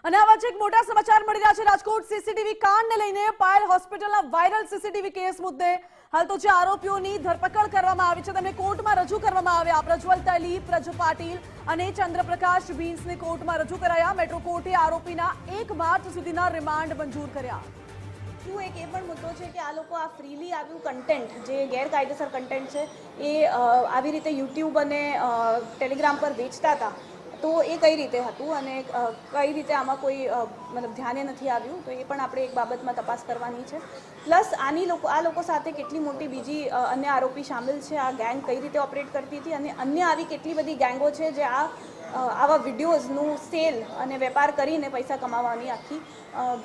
અને આવા જ એક મોટા સમાચાર મળી રહ્યા છે રાજકોટ સીસીટીવી કાંડને લઈને પાયલ હોસ્પિટલના વાયરલ સીસીટીવી કેસ મુદ્દે હાલ તો જે આરોપીઓની ધરપકડ કરવામાં આવી છે તેમને કોર્ટમાં રજૂ કરવામાં આવ્યા। પ્રજ્વલ તલી, પ્રજ પાટીલ અને ચંદ્રપ્રકાશ બીન્સને કોર્ટમાં રજૂ કરાયા। મેટ્રો કોર્ટે આરોપીના 1 માર્ચ સુધીના રિમાન્ડ મંજૂર કર્યા। એક એ પણ મુદ્દો છે કે આ લોકો આ ફ્રીલી આવ્યું કન્ટેન્ટ જે ગેરકાયદેસર કન્ટેન્ટ છે એ આવી રીતે યુટ્યુબ અને ટેલિગ્રામ પર વેચતા હતા તો એ કઈ રીતે હતું અને કઈ રીતે આમાં કોઈ મતલબ ધ્યાને નથી આવ્યું તો એ પણ આપણે એક બાબતમાં તપાસ કરવાની છે। પ્લસ આ લોકો સાથે કેટલી મોટી બીજી અન્ય આરોપી શામેલ છે, આ ગેંગ કઈ રીતે ઓપરેટ કરતી હતી અને અન્ય આવી કેટલી બધી ગેંગો છે જે આવા વિડીયોઝનું સેલ અને વેપાર કરીને પૈસા કમાવાની આખી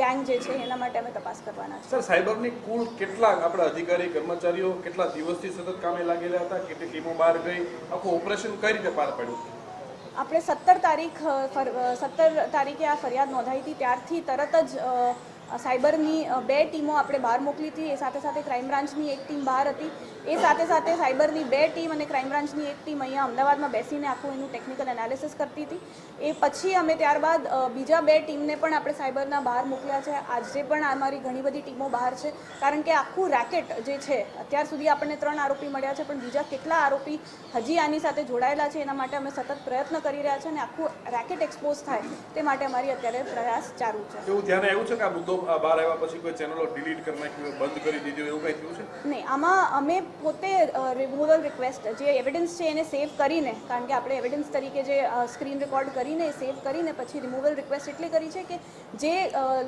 ગેંગ જે છે એના માટે અમે તપાસ કરવાના છે। સર, સાયબરની કુલ કેટલા આપણા અધિકારી કર્મચારીઓ કેટલા દિવસથી સતત કામે લાગેલા હતા, કેટલી ટીમો બહાર ગઈ, આખું ઓપરેશન કઈ રીતે પાર પાડ્યું? આપણે 17 તારીખે આ ફરિયાદ નોંધાઈ હતી ત્યારથી તરત જ સાયબરની 2 ટીમો આપણે બહાર મોકલી હતી। એ સાથે સાથે ક્રાઇમ બ્રાન્ચની 1 ટીમ બહાર હતી। એ સાથે સાથે સાયબરની 2 ટીમ અને ક્રાઇમ બ્રાન્ચની 1 ટીમ અહીંયા અમદાવાદમાં બેસીને આખું એનું ટેકનિકલ એનાલિસિસ કરતી હતી। એ પછી અમે ત્યારબાદ બીજા 2 ટીમને પણ આપણે સાયબરના બહાર મોકલ્યા છે। આજે પણ અમારી ઘણી બધી ટીમો બહાર છે કારણ કે આખું રેકેટ જે છે અત્યાર સુધી આપણને 3 આરોપી મળ્યા છે પણ બીજા કેટલા આરોપી હજી આની સાથે જોડાયેલા છે એના માટે અમે સતત પ્રયત્ન કરી રહ્યા છે અને આખું રેકેટ એક્સપોઝ થાય તે માટે અમારી અત્યારે પ્રયાસ ચાલુ છે। એવું ધ્યાને આવ્યું છે કે આ મુદ્દો બહાર આવ્યા પછી કોઈ ચેનલો ડિલીટ કરી નાખી, બંધ કરી દીધી, એવું કંઈ થયું છે? નહીં, આમાં અમે પોતે રિમૂવલ રિક્વેસ્ટ જે એવિડન્સ છે એને સેવ કરીને, કારણ કે આપણે એવિડન્સ તરીકે જે સ્ક્રીન રેકોર્ડ કરીને સેવ કરીને પછી રિમૂવલ રિક્વેસ્ટ એટલે કરી છે કે જે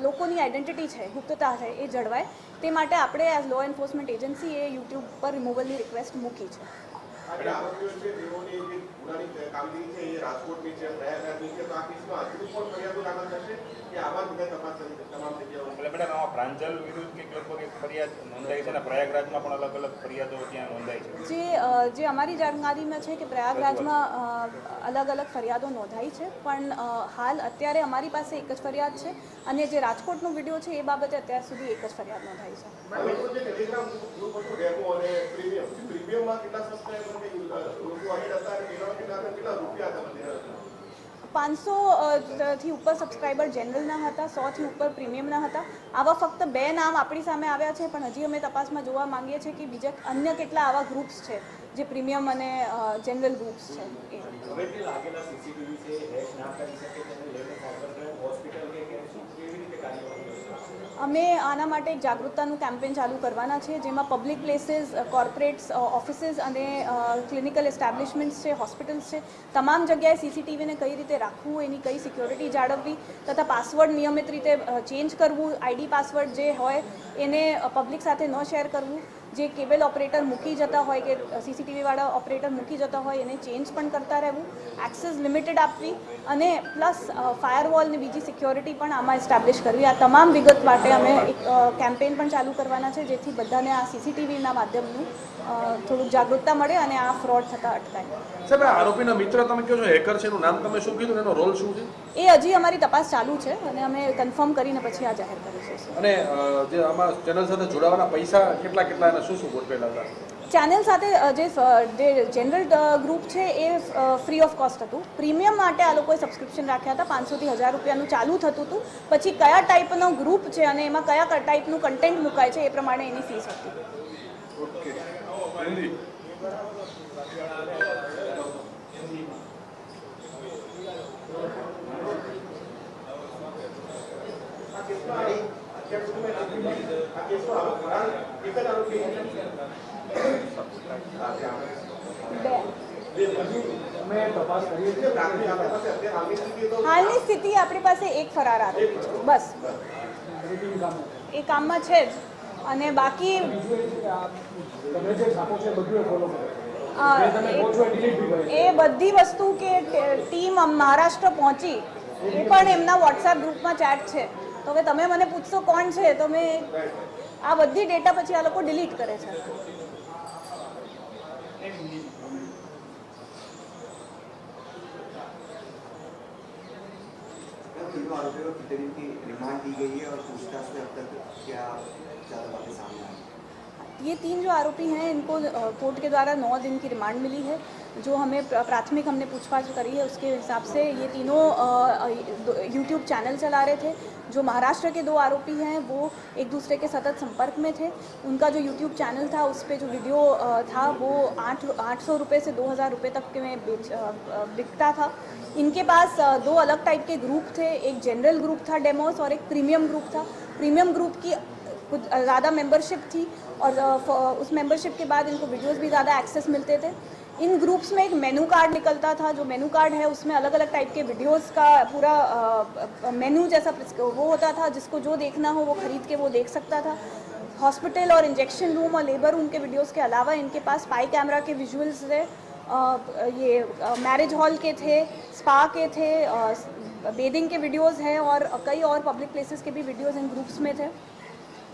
લોકોની આઈડેન્ટિટી છે, ગુપ્તતા છે એ જળવાય તે માટે આપણે એઝ લો એન્ફોર્સમેન્ટ એજન્સી એ યુટ્યુબ પર રિમૂવલની રિક્વેસ્ટ મૂકી છે। પ્રાંજલ વિરુદ્ધ લગભગ એક ફરિયાદ નોંધાઈ છે ને પ્રયાગરાજમાં પણ અલગ અલગ ફરિયાદો ત્યાં નોંધાઈ છે। જે અમારી જાણકારીમાં છે કે પ્રયાગરાજમાં અલગ અલગ ફરિયાદો નોંધાઈ છે પણ હાલ અત્યારે અમારી પાસે એક જ ફરિયાદ છે અને જે રાજકોટનો વિડીયો છે એ બાબતે અત્યાર સુધી એક જ ફરિયાદ નોંધાઈ છે। 500 થી ઉપર સબસ્ક્રાઈબર જનરલના હતા, 100 થી ઉપર પ્રીમિયમના હતા। આવા ફક્ત 2 નામ આપણી સામે આવ્યા છે પણ હજી અમે તપાસમાં જોવા માંગીએ છીએ કે બીજા અન્ય કેટલા આવા ગ્રુપ્સ છે જે પ્રીમિયમ અને જનરલ ગ્રુપ્સ છે એ। અમે આના માટે એક જાગૃતતાનું કેમ્પેન ચાલુ કરવાના છે જેમાં પબ્લિક પ્લેસીસ, કોર્પોરેટ્સ, ઓફિસીસ અને ક્લિનિકલ એસ્ટાબ્લિશમેન્ટ્સ છે, હોસ્પિટલ્સ છે, તમામ જગ્યાએ સીસીટીવીને કઈ રીતે રાખવું, એની કઈ સિક્યોરિટી જાળવવી તથા પાસવર્ડ નિયમિત રીતે ચેન્જ કરવું, આઈડી પાસવર્ડ જે હોય એને પબ્લિક સાથે ન શેર કરવું, જે કેબલ ઓપરેટર મૂકી જતા હોય કે સીસીટીવીવાળા ઓપરેટર મૂકી જતા હોય એને ચેન્જ પણ કરતા રહેવું, એક્સેસ લિમિટેડ આપવી અને પ્લસ ફાયરવોલ ને બીજી સિક્યોરિટી પણ આમાં એસ્ટાબ્લિશ કરવી। આ તમામ વિગત માટે અમે એક કેમ્પેન પણ ચાલુ કરવાના છે જેથી બધાને આ સીસીટીવીના માધ્યમનું થોડુંક જાગૃતતા મળે અને આ ફ્રોડ થતા અટકાય। સાહેબ, આ આરોપીના મિત્ર તમે કહો છો હેકર છે, એનું નામ તમે શું કીધું, એનો રોલ શું છે? એ હજી અમારી તપાસ ચાલુ છે અને અમે કન્ફર્મ કરીને પછી આ જાહેર કરીશું। અને જે આમાં ચેનલ સાથે જોડાવાના પૈસા કેટલા અને શું ગોઠવેલા હતા? ચેનલ સાથે જે જનરલ ગ્રુપ છે એ ફ્રી ઓફ કોસ્ટ હતું। પ્રીમિયમ માટે આ લોકોએ સબસ્ક્રિપ્શન રાખ્યા હતા, 500 થી 1000 રૂપિયાનું ચાલુ થતું હતું। પછી કયા ટાઈપનો ગ્રુપ છે અને એમાં કયા ટાઈપનું કન્ટેન્ટ મુકાય છે એ પ્રમાણે એની ફીસ હતી। ઓકે, હાલની સ્થિતિ આપણી પાસે એક ફરાર આરોપી છે બસ, એ કામમાં છે જ અને બાકી એ બધી વસ્તુ કે ટીમ મહારાષ્ટ્ર પહોંચી એ પણ એમના વોટ્સએપ ગ્રુપમાં ચેટ છે તો હવે તમે મને પૂછશો કોણ છે તો મેં આ બધી ડેટા પછી આ લોકો ડિલીટ કરે છે। आरोपियों को कितनी रिमांड दी गई है और पूछताछ में अब तक क्या ज़्यादा बातें सामने आई? ये 3 जो आरोपी हैं इनको कोर्ट के द्वारा 9 दिन की रिमांड मिली है। जो हमें प्राथमिक हमने पूछताछ करी है उसके हिसाब से ये तीनों यूट्यूब चैनल चला रहे थे। जो महाराष्ट्र के 2 आरोपी हैं वो एक दूसरे के सतत संपर्क में थे। उनका जो यूट्यूब चैनल था उस पे जो वीडियो था वो 800 रुपये से 2000 रुपये तक के में बिकता था। इनके पास 2 अलग टाइप के ग्रुप थे, एक जनरल ग्रुप था डेमोस और एक प्रीमियम ग्रुप था। प्रीमियम ग्रुप की कुछ ज़्यादा मेंबरशिप थी और उस मेंबरशिप के बाद इनको वीडियोस भी ज़्यादा एक्सेस मिलते थे। इन ग्रुप्स में एक मेनू कार्ड निकलता था, जो मेनू कार्ड है उसमें अलग अलग टाइप के वीडियोस का पूरा मेनू जैसा वो होता था, जिसको जो देखना हो वो खरीद के वो देख सकता था। हॉस्पिटल और इंजेक्शन रूम और लेबर रूम के वीडियोस के अलावा इनके पास स्पाई कैमरा के विजुअल्स थे, ये मैरिज हॉल के थे, स्पा के थे, बेदिंग के वीडियोस हैं और कई और पब्लिक प्लेसेस के भी वीडियोस इन ग्रुप्स में थे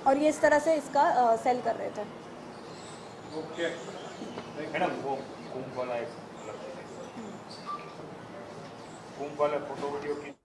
और ये इस तरह से इसका सेल कर रहे थे। ओके मैडम वो कुंभ वाला एक अलग कुंभ वाला फोटो वीडियो की